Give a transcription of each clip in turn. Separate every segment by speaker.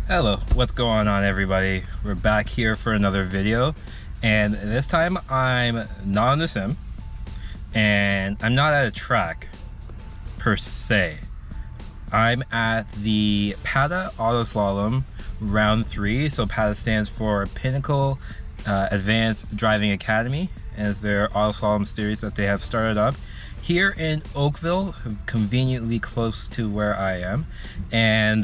Speaker 1: Hello, what's going on everybody? We're back here for another video, and this time I'm not on the sim and I'm not at a track per se. I'm at the PATA Auto Slalom round 3. So PATA stands for Pinnacle Advanced Driving Academy, and it's their auto slalom series that they have started up here in Oakville, conveniently close to where I am. And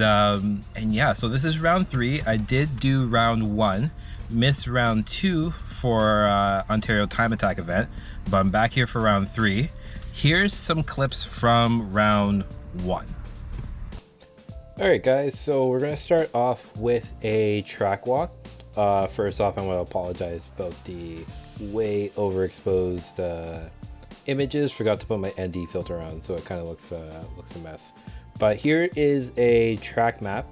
Speaker 1: yeah, so this is round 3. I did do round 1, missed round 2 for Ontario Time Attack event, but I'm back here for round 3. Here's some clips from round 1. Alright guys, so we're gonna start off with a track walk. First off, I'm gonna apologize about the way overexposed images. Forgot to put my ND filter on, so it kind of looks a mess. But here is a track map.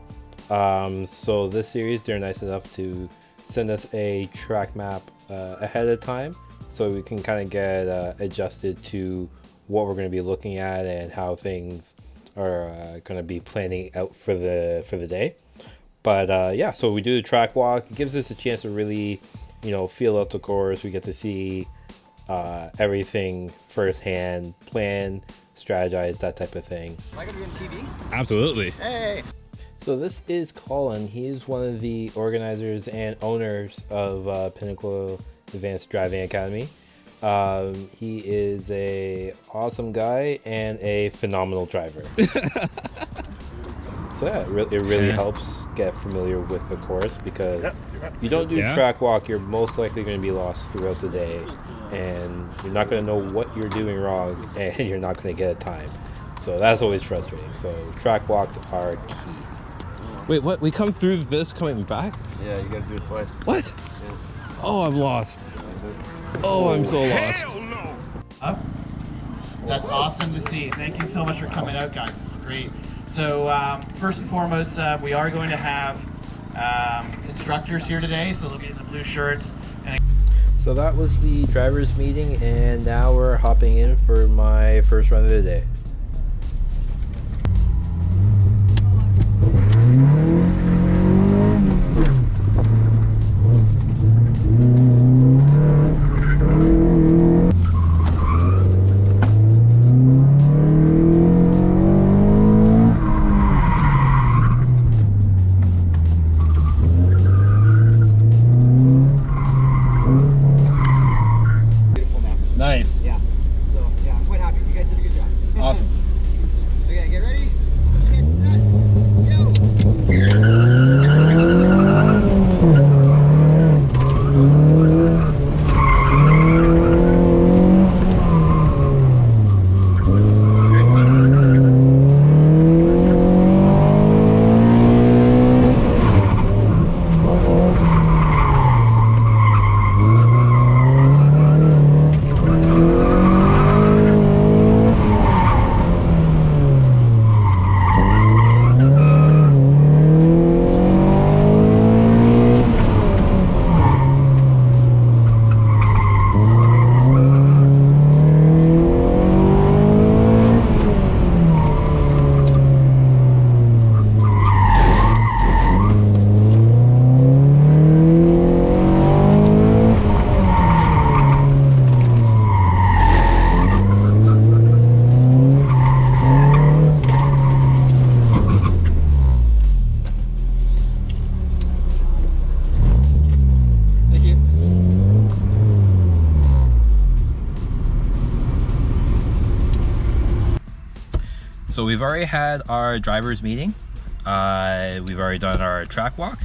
Speaker 1: So this series, they're nice enough to send us a track map ahead of time, so we can kind of get adjusted to what we're going to be looking at and how things are going to be planning out for the day. But yeah, so we do the track walk. It gives us a chance to really, feel out the course. We get to see everything firsthand, plan, strategize, that type of thing.
Speaker 2: Am I gonna be on TV?
Speaker 1: Absolutely.
Speaker 2: Hey!
Speaker 1: So this is Colin. He's one of the organizers and owners of Pinnacle Advanced Driving Academy. He is a awesome guy and a phenomenal driver. So yeah, it really helps get familiar with the course, because you don't do track walk, you're most likely going to be lost throughout the day, and you're not going to know what you're doing wrong, and you're not going to get a time. So that's always frustrating. So track walks are key. Wait, what? We come through this coming back?
Speaker 2: Yeah, you gotta do it twice.
Speaker 1: What?
Speaker 2: Yeah.
Speaker 1: Oh, I'm lost. Oh, I'm so lost.
Speaker 3: Hell no! That's awesome to see. Thank you so much for coming out, guys. This is great. So first and foremost, we are going to have instructors here today, so they'll be in the blue shirts.
Speaker 1: So that was the drivers meeting, and now we're hopping in for my first run of the day. Nice.
Speaker 2: Yeah. So, yeah, I'm quite happy. You guys did a good job.
Speaker 1: Awesome.
Speaker 2: Okay, get ready. Get set. Go.
Speaker 1: So we've already had our drivers meeting. We've already done our track walk.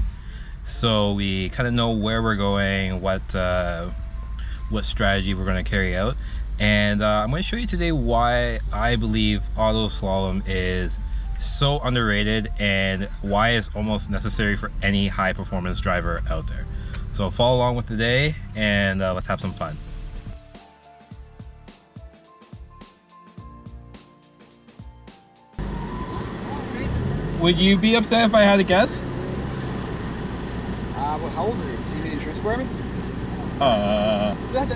Speaker 1: So we kind of know where we're going, what strategy we're going to carry out. And I'm going to show you today why I believe auto slalom is so underrated and why it's almost necessary for any high performance driver out there. So follow along with the day, and let's have some fun. Would you be upset if I had to guess?
Speaker 2: How old is he? Does he need insurance requirements? Is that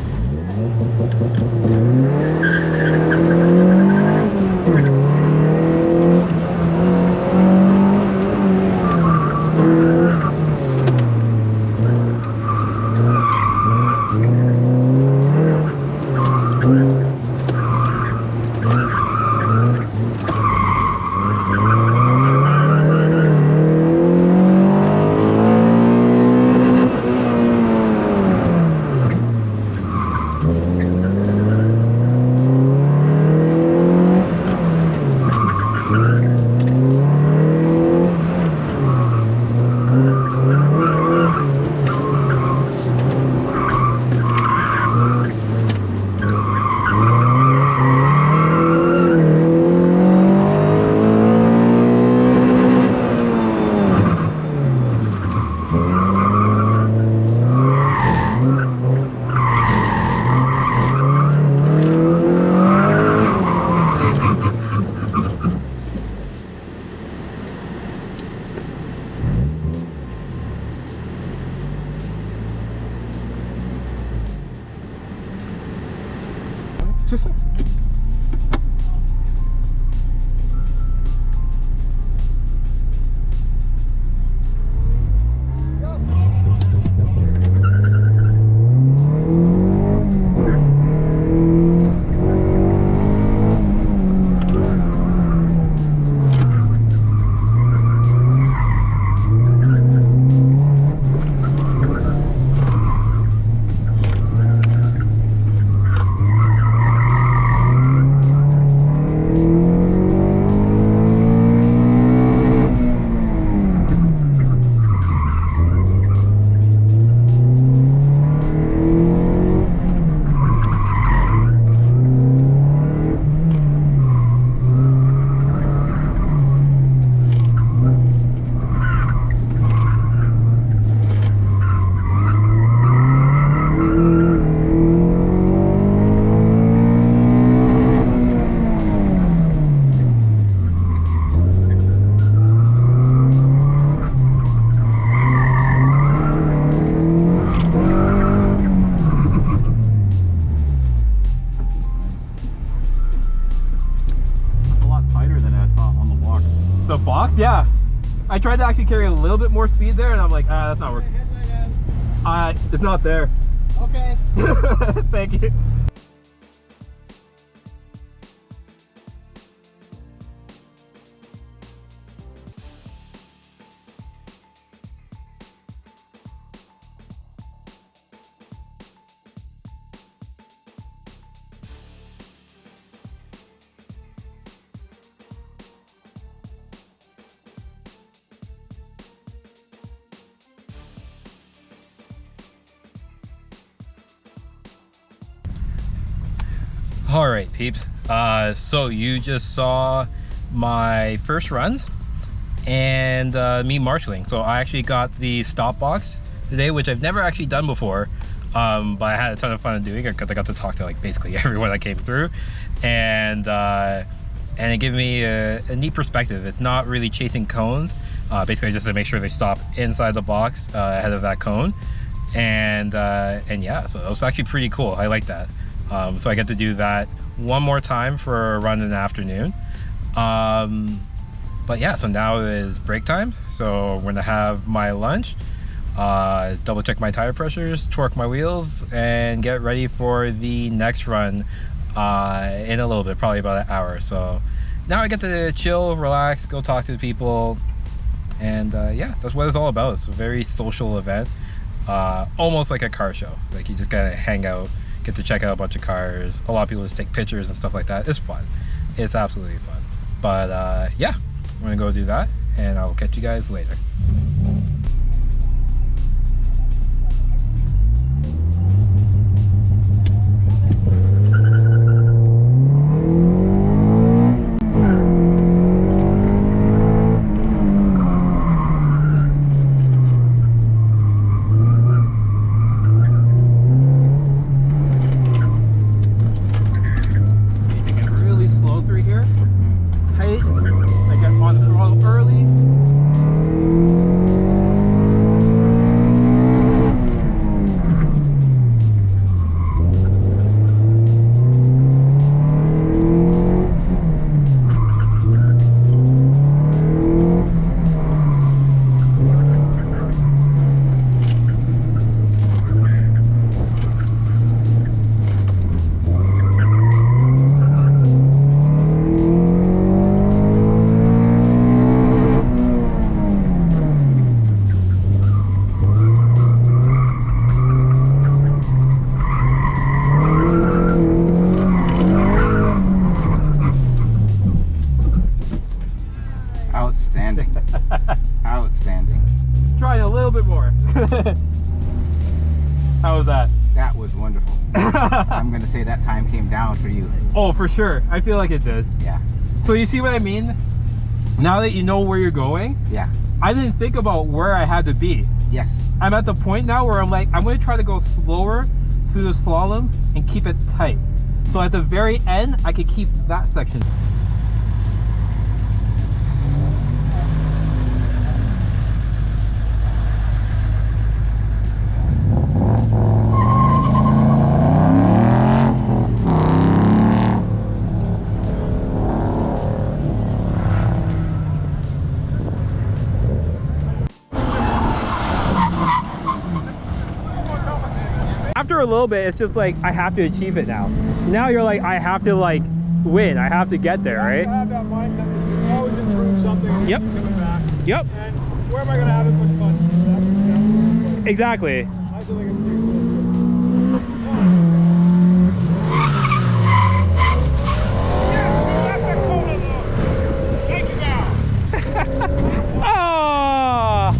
Speaker 1: The box? Yeah. I tried to actually carry a little bit more speed there and I'm like, that's not working. It's not there.
Speaker 2: okay?
Speaker 1: Thank you. All right, peeps. So you just saw my first runs and me marshaling. So I actually got the stop box today, which I've never actually done before, but I had a ton of fun doing it because I got to talk to like basically everyone that came through, and it gave me a neat perspective. It's not really chasing cones, basically just to make sure they stop inside the box ahead of that cone, and yeah, so that was actually pretty cool. I like that. So I get to do that one more time for a run in the afternoon. But yeah, so now is break time. So we're gonna have my lunch, double check my tire pressures, torque my wheels, and get ready for the next run in a little bit, probably about an hour. So now I get to chill, relax, go talk to people, and yeah, that's what it's all about. It's a very social event, almost like a car show. Like you just gotta hang out, get to check out a bunch of cars. A lot of people just take pictures and stuff like that. It's fun. It's absolutely fun. But yeah, we're gonna go do that, and I'll catch you guys later.
Speaker 2: I'm gonna say that time came down for you.
Speaker 1: Oh, for sure. I feel like it did.
Speaker 2: Yeah.
Speaker 1: So you see what I mean? Now that you know where you're going,
Speaker 2: Yeah.
Speaker 1: I didn't think about where I had to be.
Speaker 2: Yes.
Speaker 1: I'm at the point now where I'm like, I'm going to try to go slower through the slalom and keep it tight. So at the very end, I could keep that section. After a little bit, it's just like, I have to achieve it now. Now you're like, I have to like win. I have to get there, right?
Speaker 4: I have that mindset that you can always improve something and
Speaker 1: Yep.
Speaker 4: keep coming back.
Speaker 1: Yep.
Speaker 4: And where am I going to have as much fun?
Speaker 1: Exactly.
Speaker 4: I feel like it's
Speaker 1: Oh!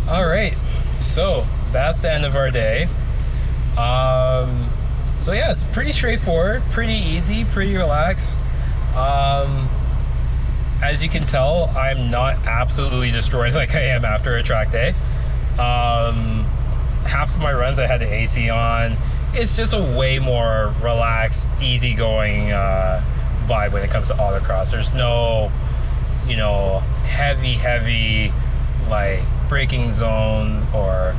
Speaker 1: All right, so that's the end of our day. So yeah, it's pretty straightforward, pretty easy, pretty relaxed. As you can tell, I'm not absolutely destroyed like I am after a track day. Half of my runs I had the AC on. It's just a way more relaxed, easygoing vibe when it comes to autocross. There's no, you know, heavy like braking zones or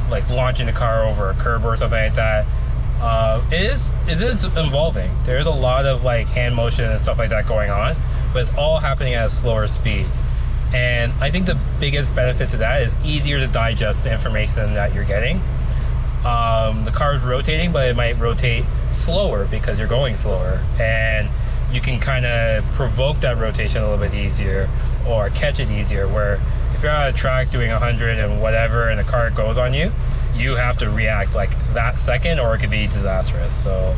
Speaker 1: like launching the car over a curb or something like that. It is involving. There's a lot of like hand motion and stuff like that going on, but it's all happening at a slower speed. And I think the biggest benefit to that is easier to digest the information that you're getting. The car is rotating, but it might rotate slower because you're going slower, and you can kind of provoke that rotation a little bit easier or catch it easier, where if you're on a track doing 100 and whatever and the car goes on you, you have to react like that second or it could be disastrous. So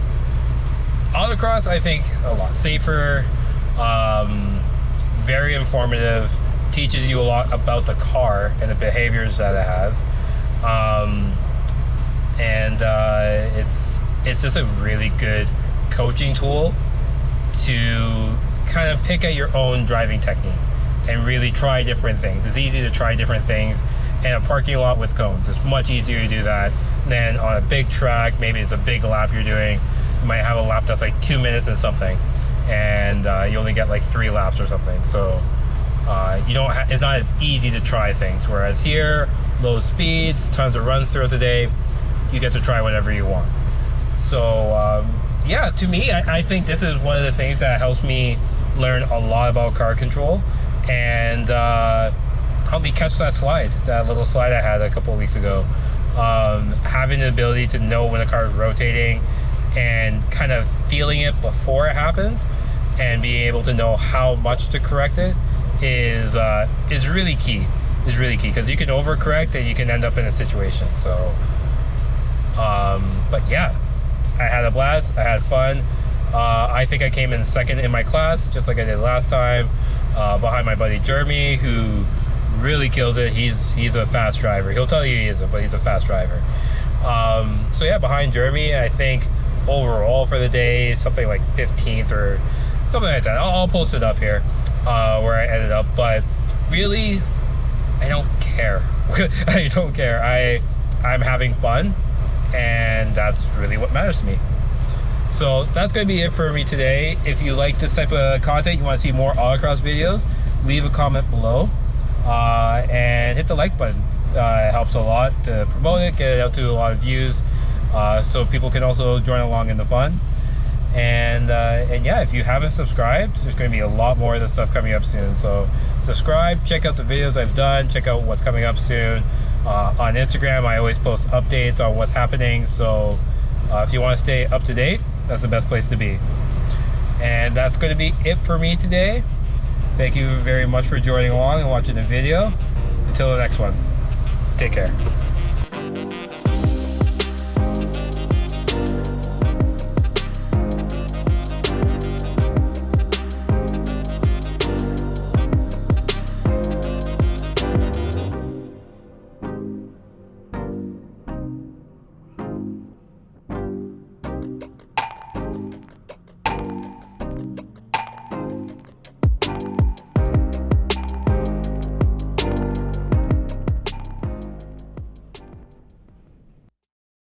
Speaker 1: autocross, I think, a lot safer, very informative, teaches you a lot about the car and the behaviors that it has. It's just a really good coaching tool to kind of pick at your own driving technique and really try different things. It's easy to try different things in a parking lot with cones. It's much easier to do that than on a big track. Maybe it's a big lap you're doing. You might have a lap that's like 2 minutes and something, and you only get like 3 laps or something. So it's not as easy to try things. Whereas here, low speeds, tons of runs throughout the day, you get to try whatever you want. So yeah, to me, I think this is one of the things that helps me learn a lot about car control and help me catch that little slide I had a couple of weeks ago. Having the ability to know when the car is rotating and kind of feeling it before it happens and being able to know how much to correct it is really key. Is really key, because you can overcorrect and you can end up in a situation. So but yeah, I had a blast. I had fun. I think I came in second in my class, just like I did last time, behind my buddy Jeremy, who really kills it. He's a fast driver. He'll tell you he isn't, but he's a fast driver. So yeah, behind Jeremy, I think overall for the day, something like 15th or something like that. I'll post it up here where I ended up, but really, I don't care. I don't care. I'm having fun, and that's really what matters to me. So that's going to be it for me today. If you like this type of content, you want to see more autocross videos, leave a comment below and hit the like button. It helps a lot to promote it, get it out to a lot of views, so people can also join along in the fun. And yeah, if you haven't subscribed, there's going to be a lot more of this stuff coming up soon. So subscribe, check out the videos I've done, check out what's coming up soon. On Instagram, I always post updates on what's happening. So if you want to stay up to date, that's the best place to be. And that's going to be it for me today. Thank you very much for joining along and watching the video. Until the next one, take care.